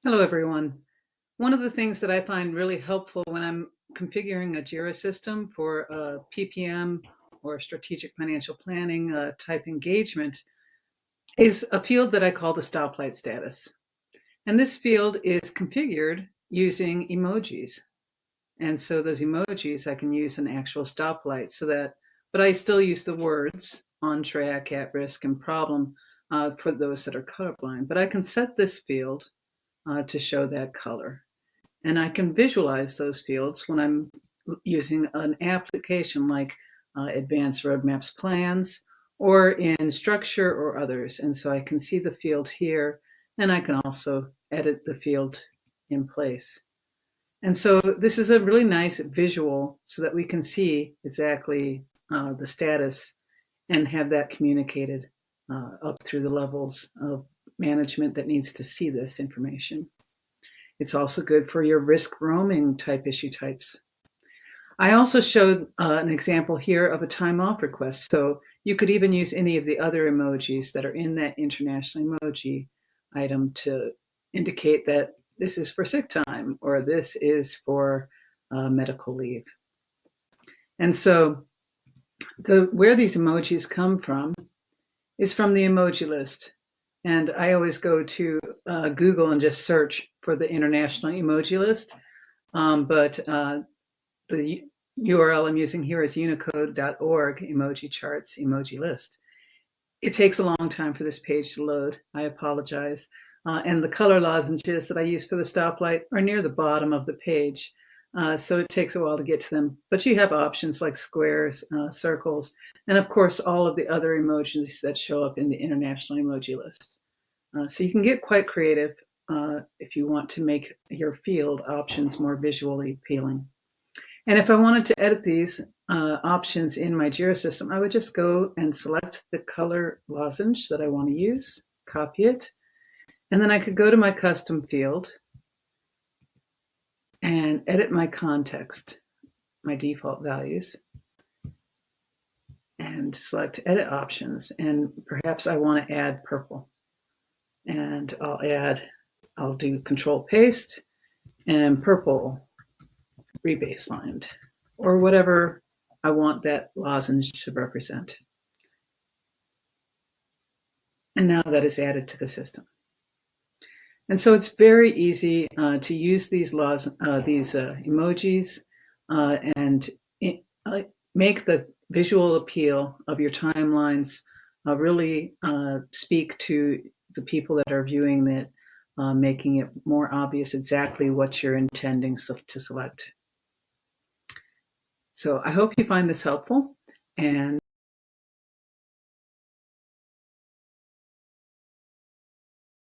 Hello, everyone. One of the things that I find really helpful when I'm configuring a Jira system for a PPM or strategic financial planning type engagement is a field that I call the stoplight status. And this field is configured using emojis. And so those emojis I can use an actual stoplight but I still use the words on track, at risk, and problem for those that are colorblind. But I can set this field to show that color. And I can visualize those fields when I'm using an application like Advanced Roadmaps Plans or in Structure or others. And so I can see the field here, and I can also edit the field in place. And so this is a really nice visual so that we can see exactly the status and have that communicated up through the levels of management that needs to see this information. It's also good for your risk roaming type issue types. I also showed an example here of a time off request. So you could even use any of the other emojis that are in that international emoji item to indicate that this is for sick time or this is for medical leave. And so where these emojis come from is from the emoji list. And I always go to Google and just search for the international emoji list. But the URL I'm using here is unicode.org emoji charts emoji list. It takes a long time for this page to load. I apologize. And the color lozenges that I use for the stoplight are near the bottom of the page. So it takes a while to get to them. But you have options like squares, circles, and of course all of the other emojis that show up in the international emoji list. So you can get quite creative if you want to make your field options more visually appealing. And if I wanted to edit these options in my Jira system, I would just go and select the color lozenge that I want to use, copy it, and then I could go to my custom field and edit my context, my default values, and select edit options. And perhaps I want to add purple. And I'll do control paste and purple rebaselined, or whatever I want that lozenge to represent. And now that is added to the system. And so it's very easy to use these emojis and make the visual appeal of your timelines really speak to the people that are viewing it, making it more obvious exactly what you're intending to select. So I hope you find this helpful, and